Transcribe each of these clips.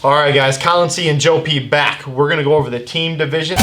All right, guys, Colin C and Joe P back. We're going to go over the team division.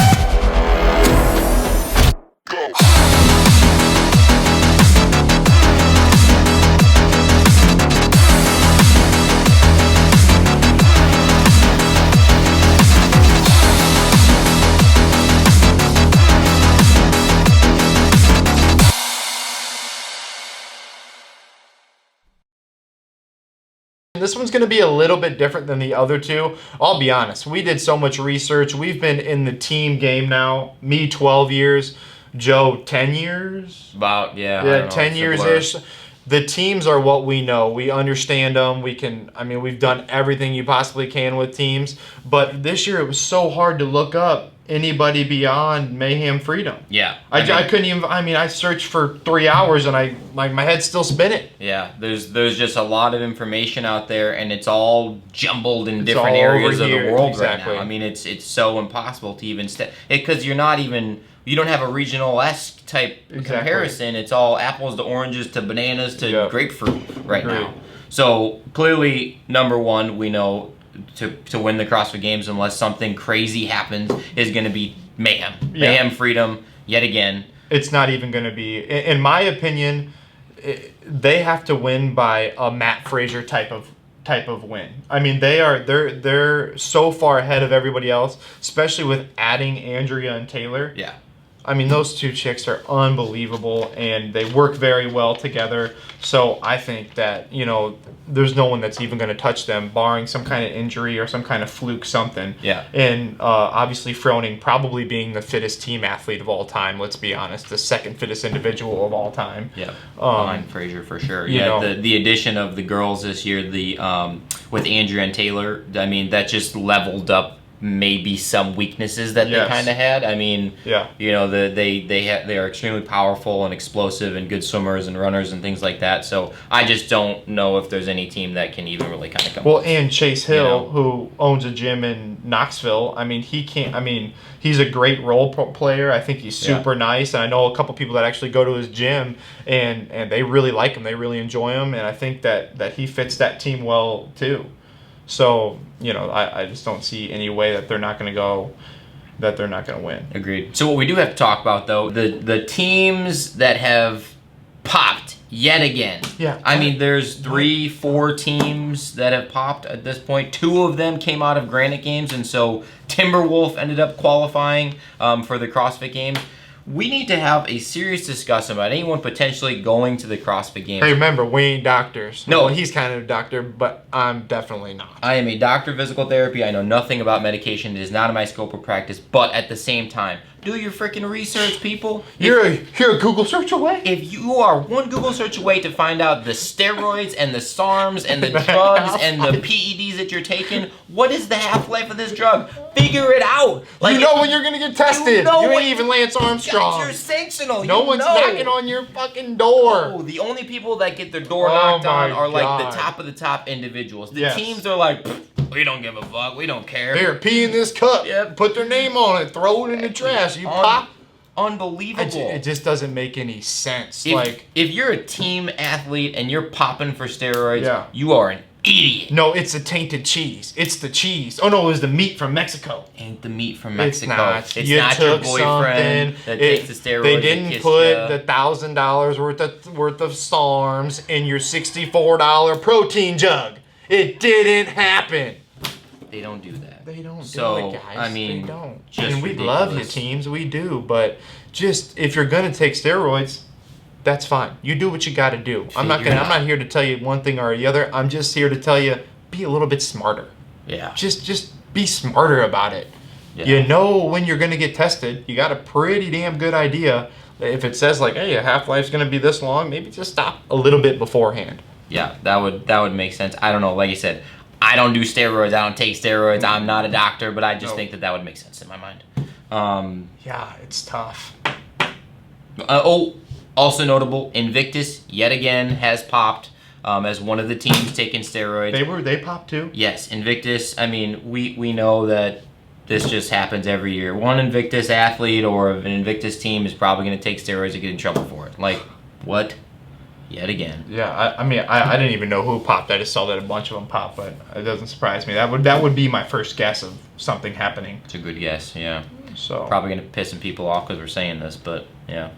This one's going to be a little bit different than the other two. I'll be honest. We did so much research. We've been in the team game now. Me, 12 years. Joe, 10 years? About, yeah. Yeah, 10 years-ish. The teams are what we know. We understand them. We've done everything you possibly can with teams. But this year it was so hard to look up anybody beyond Mayhem Freedom. Yeah. I couldn't even, I searched for 3 hours and my head's still spinning. Yeah, there's just a lot of information out there, and it's all jumbled in different areas of the world right now. I mean, it's so impossible to even because you don't have a regional-esque type comparison. It's all apples to oranges to bananas to grapefruit right now. So clearly, number one, we know to win the CrossFit Games, unless something crazy happens, is going to be Mayhem. Mayhem Freedom, yet again. It's not even going to be, in my opinion, they have to win by a Matt Frazier type of win. I mean, they're so far ahead of everybody else, especially with adding Andrea and Taylor. Yeah. I mean, those two chicks are unbelievable, and they work very well together. So I think that, there's no one that's even going to touch them, barring some kind of injury or some kind of fluke something. Yeah. And obviously Froning probably being the fittest team athlete of all time, let's be honest, the second fittest individual of all time. Yeah, behind Frazier for sure. Yeah, the addition of the girls this year, with Andrea and Taylor, I mean, that just leveled up maybe some weaknesses that they kind of had. I mean, they are extremely powerful and explosive and good swimmers and runners and things like that. So I just don't know if there's any team that can even really kind of come. Well, and Chase Hill, who owns a gym in Knoxville, I mean, he's a great role player. I think he's super nice, and I know a couple people that actually go to his gym and they really like him. They really enjoy him, and I think that he fits that team well too. So, I just don't see any way that they're not going to win. Agreed. So what we do have to talk about, though, the teams that have popped yet again. Yeah. I mean, there's 3-4 teams that have popped at this point. 2 of them came out of Granite Games, and so Timberwolf ended up qualifying for the CrossFit Games. We need to have a serious discussion about anyone potentially going to the CrossFit Games. Hey, remember, we ain't doctors. No. Well, he's kind of a doctor, but I'm definitely not. I am a doctor of physical therapy. I know nothing about medication. It is not in my scope of practice. But at the same time, do your freaking research, people. You're a Google search away. If you are one Google search away to find out the steroids and the SARMs and the drugs and the PEDs that you're taking, what is the half-life of this drug? Figure it out. Like, when you're going to get tested. You ain't even Lance Armstrong. You're sanctional. No one's knocking on your fucking door. Oh, the only people that get their door knocked on are like the top of the top individuals. The teams are like, we don't give a fuck. We don't care. Here, pee in this cup. Yep. Put their name on it. Throw it in the trash. You pop. Unbelievable. It just doesn't make any sense. If you're a team athlete and you're popping for steroids, you are an idiot. No, it's a tainted cheese. It's the cheese. Oh no, it was the meat from Mexico. Ain't the meat from Mexico. It's not. It's not your boyfriend that takes the steroids. They didn't put the $1,000 worth of SARMs in your $64 protein jug. It didn't happen. They don't do that. They don't do it, guys. I mean, they don't. And we love you, teams. We do. But just if you're gonna take steroids, that's fine. You do what you got to do. I'm not here to tell you one thing or the other. I'm just here to tell you, be a little bit smarter. Yeah. Just be smarter about it. Yeah. You know when you're gonna get tested. You got a pretty damn good idea. If it says like, hey, a half-life's gonna be this long, maybe just stop a little bit beforehand. Yeah, that would make sense. I don't know. Like you said, I don't do steroids. I don't take steroids. I'm not a doctor, but I just think that would make sense in my mind. Yeah, it's tough. Also notable, Invictus yet again has popped as one of the teams taking steroids. They popped too? Yes, Invictus. I mean, we know that this just happens every year. One Invictus athlete or an Invictus team is probably going to take steroids and get in trouble for it. Like, what? yet again. Yeah, I mean, I didn't even know who popped. I just saw that a bunch of them popped, but it doesn't surprise me. That would be my first guess of something happening. It's a good guess, yeah. So probably gonna piss some people off because we're saying this, but yeah.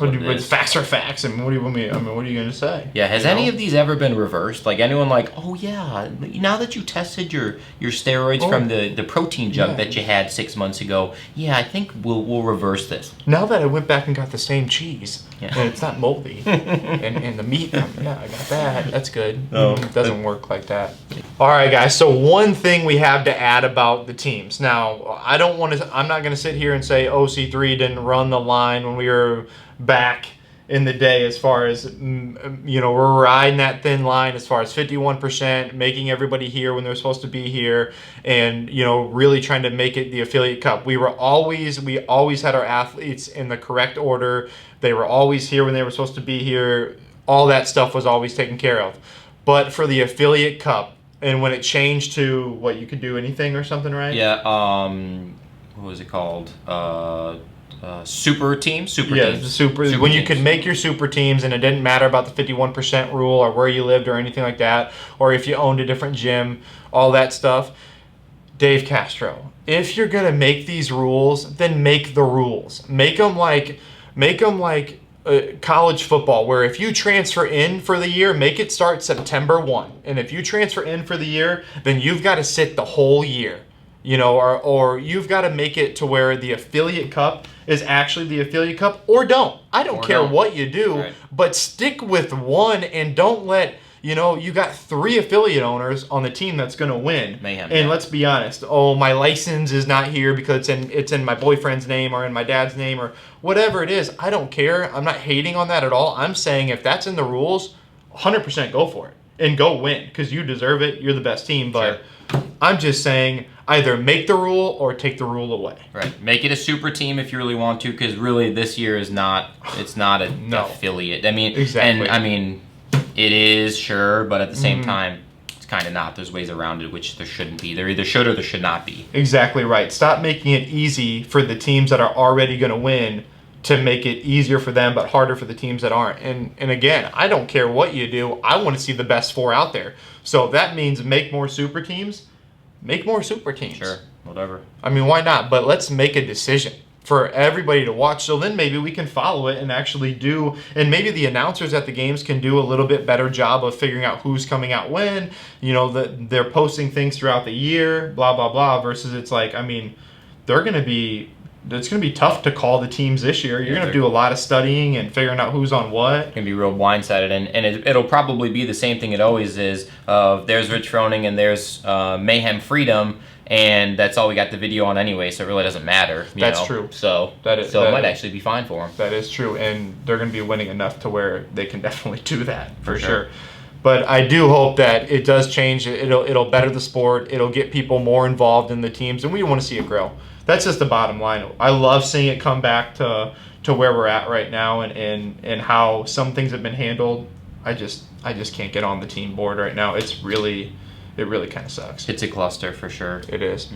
But facts are facts. I mean, what do you want me? I mean, what are you gonna say? Yeah, has any of these ever been reversed? Like anyone like, oh yeah, now that you tested your steroids from the protein jug that you had 6 months ago, yeah, I think we'll reverse this. Now that I went back and got the same cheese, and it's not moldy, and the meat, I got that. That's good. No, it doesn't work like that. All right, guys. So one thing we have to add about the teams. Now, I'm not gonna sit here and say OC3 didn't run the line when we were back in the day, as far as we're riding that thin line as far as 51%, making everybody here when they're supposed to be here, and really trying to make it the affiliate cup. We always had our athletes in the correct order. They were always here when they were supposed to be here. All that stuff was always taken care of. But for the affiliate cup, and when it changed to what you could do anything or something, right? Yeah. What was it called? Super teams. When teams. You could make your super teams, and it didn't matter about the 51% rule or where you lived or anything like that, or if you owned a different gym, all that stuff. Dave Castro, if you're gonna make these rules, then make the rules. Make them like college football, where if you transfer in for the year, make it start September 1, and if you transfer in for the year, then you've got to sit the whole year. Or you've got to make it to where the affiliate cup is actually the affiliate cup, or don't. I don't care what you do, but stick with one, and don't let, you got 3 affiliate owners on the team that's going to win. Mayhem. And let's be honest, my license is not here because it's in my boyfriend's name or in my dad's name or whatever it is. I don't care. I'm not hating on that at all. I'm saying if that's in the rules, 100% go for it and go win, because you deserve it. You're the best team, but I'm just saying, either make the rule or take the rule away. Right. Make it a super team if you really want to, because really this year is not an affiliate. I mean, exactly. And I mean, it is, sure, but at the same time, it's kind of not. There's ways around it, which there shouldn't be. There either should or there should not be. Exactly right. Stop making it easy for the teams that are already going to win to make it easier for them, but harder for the teams that aren't. And again, I don't care what you do. I want to see the best 4 out there. So that means make more super teams. Make more super teams. Sure, whatever. I mean, why not? But let's make a decision for everybody to watch. So then maybe we can follow it and actually do, and maybe the announcers at the games can do a little bit better job of figuring out who's coming out when. They're posting things throughout the year, blah, blah, blah, versus it's like, I mean, it's going to be tough to call the teams this year. You're going to do a lot of studying and figuring out who's on what. It's going to be real blindsided, and it'll probably be the same thing it always is. There's Rich Froning and there's Mayhem Freedom, and that's all we got the video on anyway, so it really doesn't matter. That's true. So it might actually be fine for them. That is true, and they're going to be winning enough to where they can definitely do that, for sure. But I do hope that it does change. It'll better the sport. It'll get people more involved in the teams, and we want to see it grow. That's just the bottom line. I love seeing it come back to where we're at right now, and how some things have been handled. I just can't get on the team board right now. It really kind of sucks. It's a cluster for sure. It is.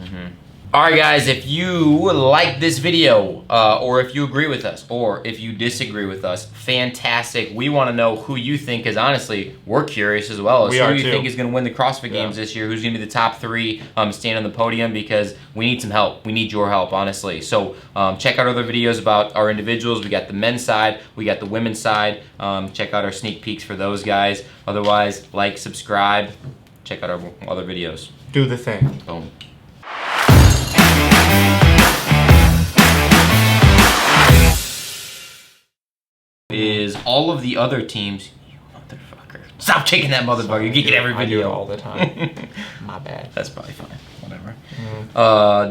Alright guys, if you like this video, or if you agree with us, or if you disagree with us, fantastic. We want to know who you think, because honestly, we're curious as well. Who you think is going to win the CrossFit Games this year, who's going to be the top 3 stand on the podium, because we need some help. We need your help, honestly. So check out other videos about our individuals. We got the men's side, we got the women's side. Check out our sneak peeks for those guys. Otherwise, like, subscribe, check out our other videos. Do the thing. Boom. Is all of the other teams, you motherfucker. Stop taking that motherfucker. You geek at every video. I do it all the time. My bad. That's probably fine. Whatever.